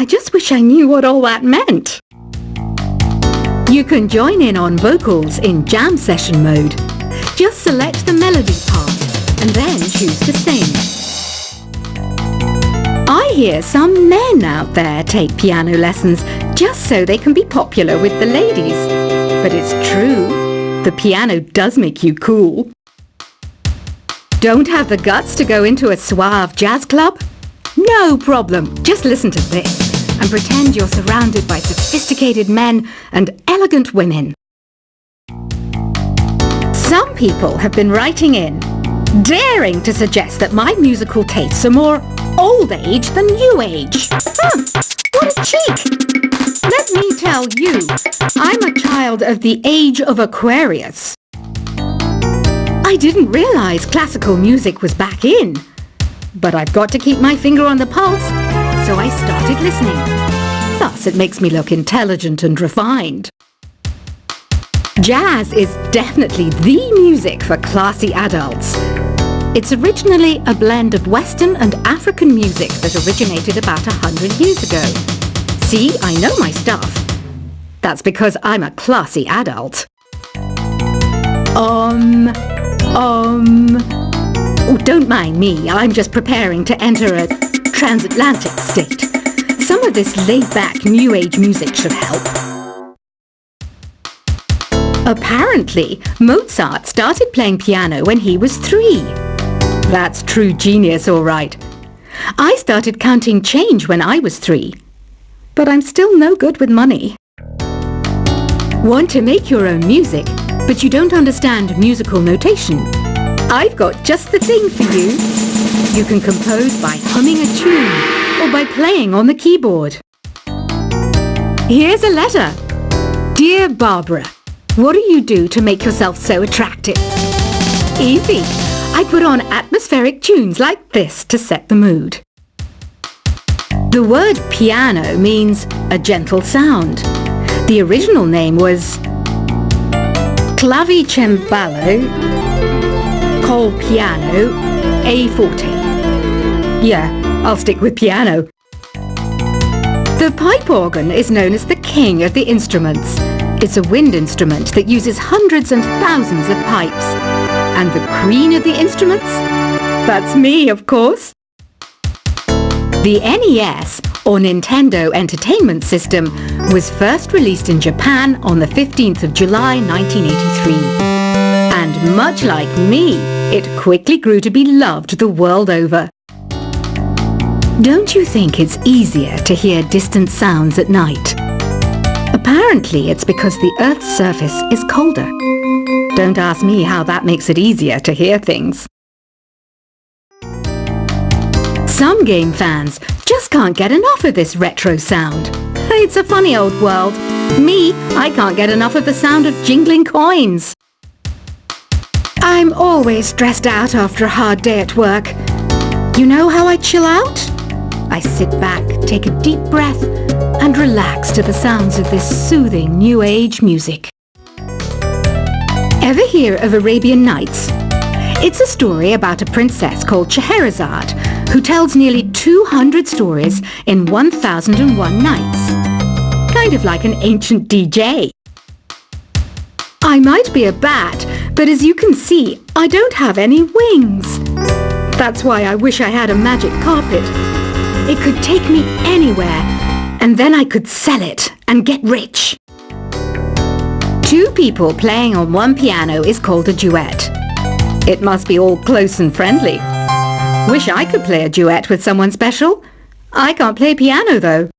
just wish I knew what all that meant. You can join in on vocals in jam session mode. Just select the melody part and then choose to sing. I hear some men out there take piano lessons just so they can be popular with the ladies. But it's true, the piano does make you cool. Don't have the guts to go into a suave jazz club? No problem, just listen to this and pretend you're surrounded by sophisticated men and elegant women. Some people have been writing in, daring to suggest that my musical tastes are more old age than new age. What a cheek! Let me tell you, I'm a child of the age of Aquarius. I didn't realize classical music was back in, but I've got to keep my finger on the pulse, so I started listening. Thus, it makes me look intelligent and refined. Jazz is definitely the music for classy adults. It's originally a blend of Western and African music that originated about 100 years ago. See, I know my stuff. That's because I'm a classy adult. Oh, don't mind me. I'm just preparing to enter a transatlantic state. Some of this laid-back New Age music should help. Apparently, Mozart started playing piano when he was 3. That's true genius, all right. I started counting change when I was 3. But I'm still no good with money. Want to make your own music, but you don't understand musical notation? I've got just the thing for you. You can compose by humming a tune or by playing on the keyboard. Here's a letter. Dear Barbara, what do you do to make yourself so attractive? Easy. I put on atmospheric tunes like this to set the mood. The word piano means a gentle sound. The original name was clavicembalo col piano A forte. Yeah, I'll stick with piano. The pipe organ is known as the king of the instruments. It's a wind instrument that uses hundreds and thousands of pipes. And the queen of the instruments? That's me, of course. The NES, or Nintendo Entertainment System, was first released in Japan on the 15th of July 1983. And much like me, it quickly grew to be loved the world over. Don't you think it's easier to hear distant sounds at night? Apparently, it's because the Earth's surface is colder. Don't ask me how that makes it easier to hear things. Some game fans just can't get enough of this retro sound. It's a funny old world. Me, I can't get enough of the sound of jingling coins. I'm always stressed out after a hard day at work. You know how I chill out? I sit back, take a deep breath, and relax to the sounds of this soothing New Age music. Ever hear of Arabian Nights? It's a story about a princess called Scheherazade who tells nearly 200 stories in 1001 nights. Kind of like an ancient DJ. I might be a bat, but as you can see, I don't have any wings. That's why I wish I had a magic carpet. It could take me anywhere, and then I could sell it and get rich. 2 people playing on one piano is called a duet. It must be all close and friendly. Wish I could play a duet with someone special. I can't play piano though.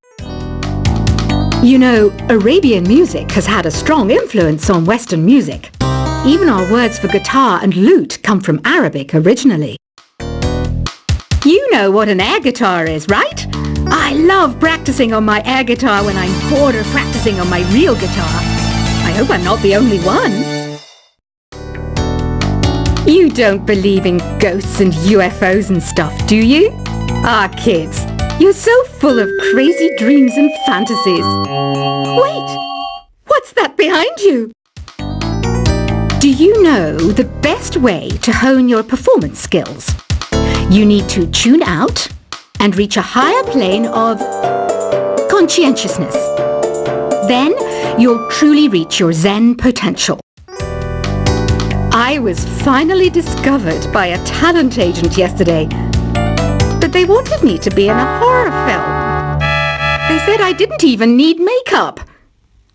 You know, Arabian music has had a strong influence on Western music. Even our words for guitar and lute come from Arabic originally. You know what an air guitar is, right? I love practicing on my air guitar when I'm bored of practicing on my real guitar. I hope I'm not the only one. You don't believe in ghosts and UFOs and stuff, do you? Ah, kids, you're so full of crazy dreams and fantasies. Wait, what's that behind you? Do you know the best way to hone your performance skills? You need to tune out and reach a higher plane of conscientiousness. Then you'll truly reach your Zen potential. I was finally discovered by a talent agent yesterday, but they wanted me to be in a horror film. They said I didn't even need makeup.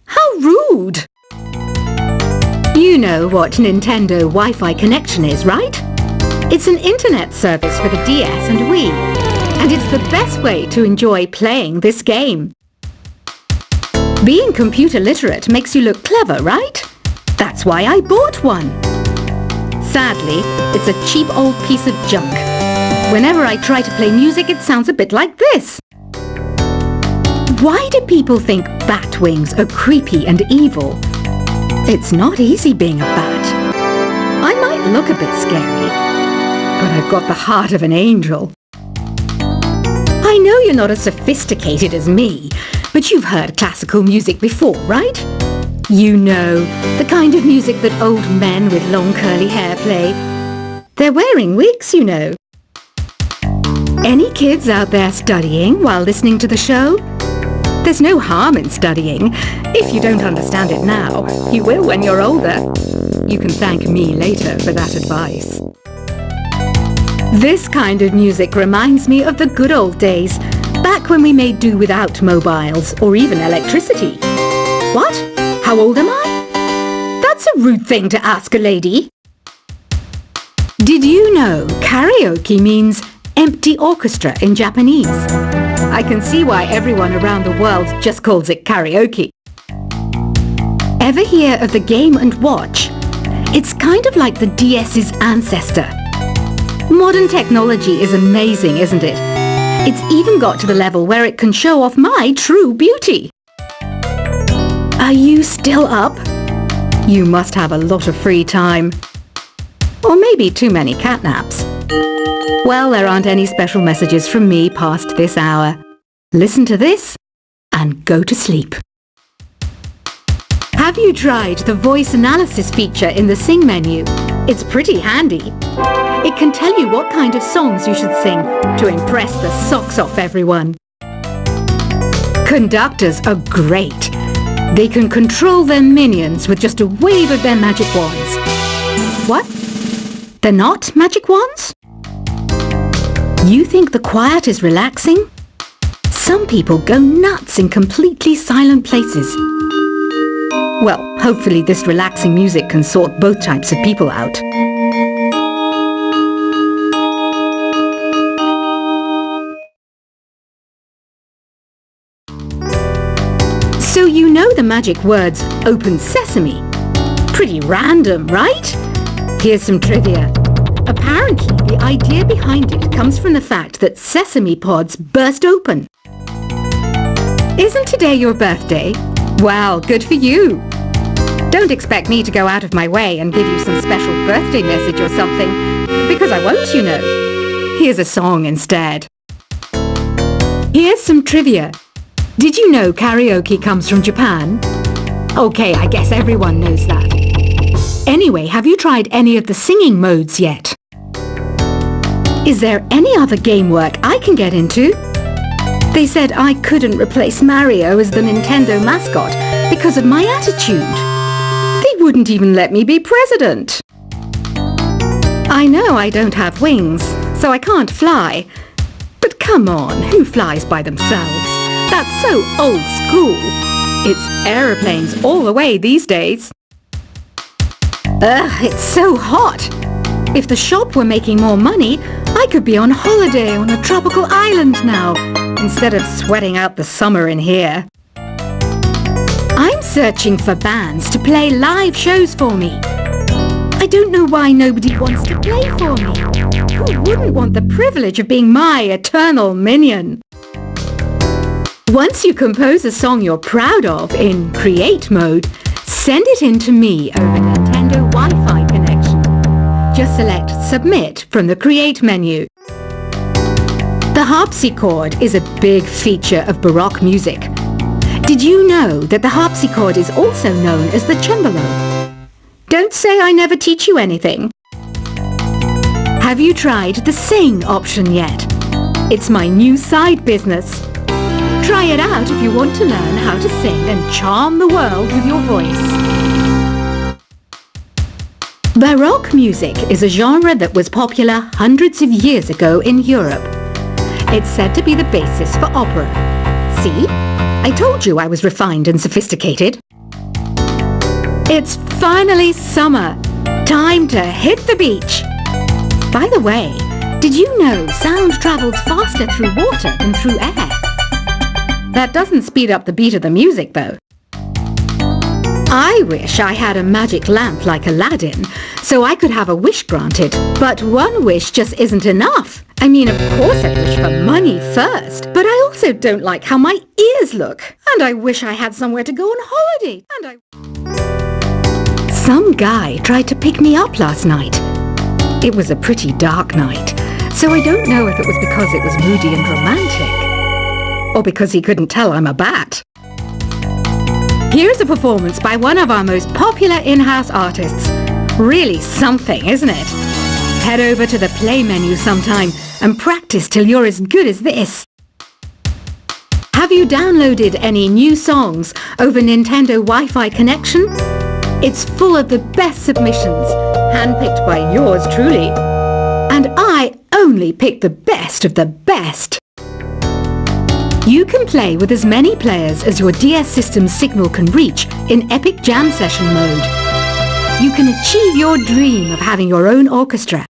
How rude! You know what Nintendo Wi-Fi connection is, right? It's an internet service for the DS and Wii, and it's the best way to enjoy playing this game. Being computer literate makes you look clever, right? That's why I bought one. Sadly, it's a cheap old piece of junk. Whenever I try to play music, it sounds a bit like this. Why do people think bat wings are creepy and evil? It's not easy being a bat. I might look a bit scary, but I've got the heart of an angel. I know you're not as sophisticated as me, but you've heard classical music before, right? You know, the kind of music that old men with long curly hair play. They're wearing wigs, you know. Any kids out there studying while listening to the show? There's no harm in studying. If you don't understand it now, you will when you're older. You can thank me later for that advice. This kind of music reminds me of the good old days, back when we made do without mobiles or even electricity. What? How old am I? That's a rude thing to ask a lady. Did you know karaoke means empty orchestra in Japanese? I can see why everyone around the world just calls it karaoke. Ever hear of the Game & Watch? It's kind of like the DS's ancestor. Modern technology is amazing, isn't it? It's even got to the level where it can show off my true beauty. Are you still up? You must have a lot of free time. Or maybe too many catnaps. Well, there aren't any special messages from me past this hour. Listen to this and go to sleep. Have you tried the voice analysis feature in the Sing menu? It's pretty handy. It can tell you what kind of songs you should sing to impress the socks off everyone. Conductors are great. They can control their minions with just a wave of their magic wands. What? They're not magic wands? You think the quiet is relaxing? Some people go nuts in completely silent places. Well, hopefully this relaxing music can sort both types of people out. So you know the magic words "Open Sesame"? Pretty random, right? Here's some trivia. Apparently, the idea behind it comes from the fact that sesame pods burst open. Isn't today your birthday? Well, good for you. Don't expect me to go out of my way and give you some special birthday message or something, because I won't, you know. Here's a song instead. Here's some trivia. Did you know karaoke comes from Japan? Okay, I guess everyone knows that. Anyway, have you tried any of the singing modes yet? Is there any other game work I can get into? They said I couldn't replace Mario as the Nintendo mascot because of my attitude. They wouldn't even let me be president. I know I don't have wings, so I can't fly. But come on, who flies by themselves? That's so old school. It's aeroplanes all the way these days. Ugh, it's so hot. If the shop were making more money, I could be on holiday on a tropical island now, instead of sweating out the summer in here. I'm searching for bands to play live shows for me. I don't know why nobody wants to play for me. Who wouldn't want the privilege of being my eternal minion? Once you compose a song you're proud of in Create mode, send it in to me over Nintendo Wi-Fi connection. Just select Submit from the Create menu. The harpsichord is a big feature of Baroque music. Did you know that the harpsichord is also known as the cembalo? Don't say I never teach you anything. Have you tried the Sing option yet? It's my new side business. Try it out if you want to learn how to sing and charm the world with your voice. Baroque music is a genre that was popular hundreds of years ago in Europe. It's said to be the basis for opera. See? I told you I was refined and sophisticated. It's finally summer. Time to hit the beach. By the way, did you know sound travels faster through water than through air? That doesn't speed up the beat of the music, though. I wish I had a magic lamp like Aladdin, so I could have a wish granted. But one wish just isn't enough. I mean, of course I wish for money first, but I also don't like how my ears look. And I wish I had somewhere to go on holiday. Some guy tried to pick me up last night. It was a pretty dark night, so I don't know if it was because it was moody and romantic, or because he couldn't tell I'm a bat. Here's a performance by one of our most popular in-house artists. Really something, isn't it? Head over to the play menu sometime and practice till you're as good as this. Have you downloaded any new songs over Nintendo Wi-Fi connection? It's full of the best submissions, handpicked by yours truly. And I only pick the best of the best. You can play with as many players as your DS system's signal can reach in Epic Jam Session mode. You can achieve your dream of having your own orchestra.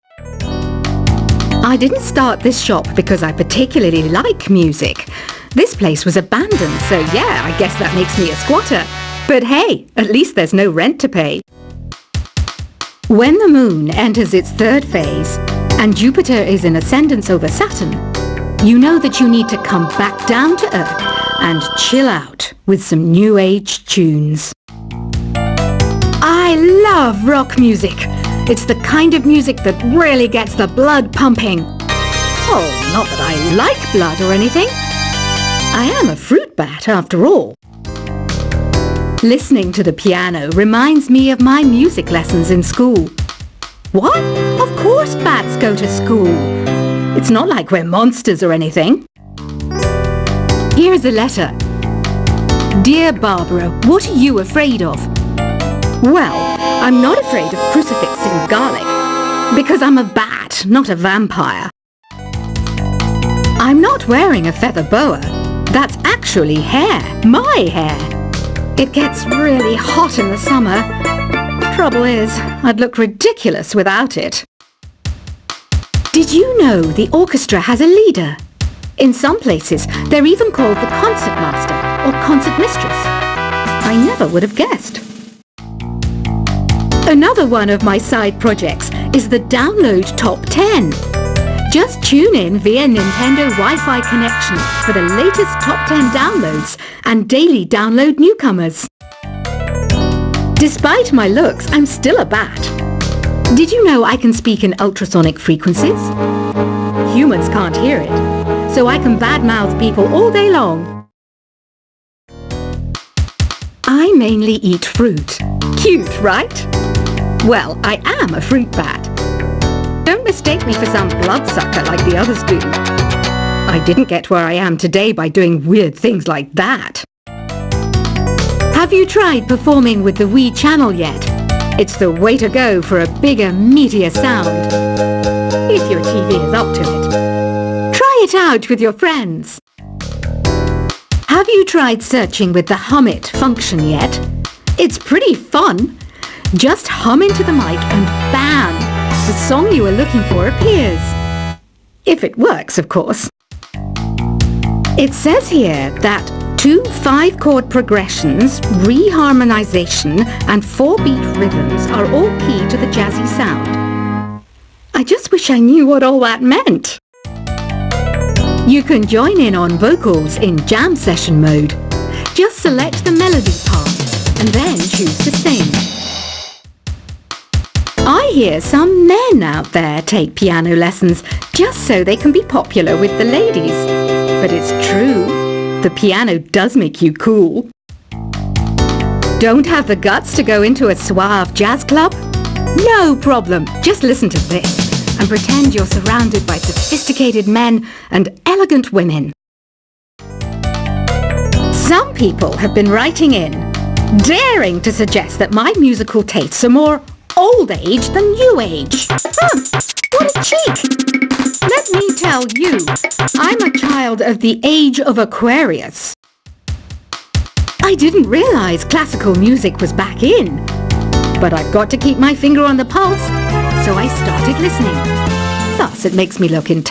I didn't start this shop because I particularly like music. This place was abandoned, so yeah, I guess that makes me a squatter. But hey, at least there's no rent to pay. When the moon enters its third phase and Jupiter is in ascendance over Saturn, you know that you need to come back down to Earth and chill out with some new age tunes. I love rock music. It's the kind of music that really gets the blood pumping. Oh, not that I like blood or anything. I am a fruit bat after all. Listening to the piano reminds me of my music lessons in school. What? Of course bats go to school. It's not like we're monsters or anything. Here's a letter. Dear Barbara, what are you afraid of? Well, I'm not afraid of crucifix and garlic, because I'm a bat, not a vampire. I'm not wearing a feather boa. That's actually hair, my hair. It gets really hot in the summer. Trouble is, I'd look ridiculous without it. Did you know the orchestra has a leader? In some places, they're even called the concert master or concert mistress. I never would have guessed. Another one of my side projects is the Download Top 10. Just tune in via Nintendo Wi-Fi connection for the latest Top 10 downloads and daily download newcomers. Despite my looks, I'm still a bat. Did you know I can speak in ultrasonic frequencies? Humans can't hear it, so I can badmouth people all day long. I mainly eat fruit. Cute, right? Well, I am a fruit bat. Don't mistake me for some bloodsucker like the others do. I didn't get where I am today by doing weird things like that. Have you tried performing with the Wii channel yet? It's the way to go for a bigger, meatier sound. If your TV is up to it. Try it out with your friends. Have you tried searching with the Hum It function yet? It's pretty fun. Just hum into the mic and bam! The song you are looking for appears. If it works, of course. It says here that 2 5-chord progressions, reharmonization, and 4-beat rhythms are all key to the jazzy sound. I just wish I knew what all that meant. You can join in on vocals in jam session mode. Just select the melody part and then choose to sing. I hear some men out there take piano lessons just so they can be popular with the ladies. But it's true, the piano does make you cool. Don't have the guts to go into a suave jazz club? No problem, just listen to this and pretend you're surrounded by sophisticated men and elegant women. Some people have been writing in, daring to suggest that my musical tastes are more old age than new age. What a cheek! Let me tell you, I'm a child of the age of Aquarius. I didn't realize classical music was back in, but I've got to keep my finger on the pulse, so I started listening. Thus, it makes me look intelligent.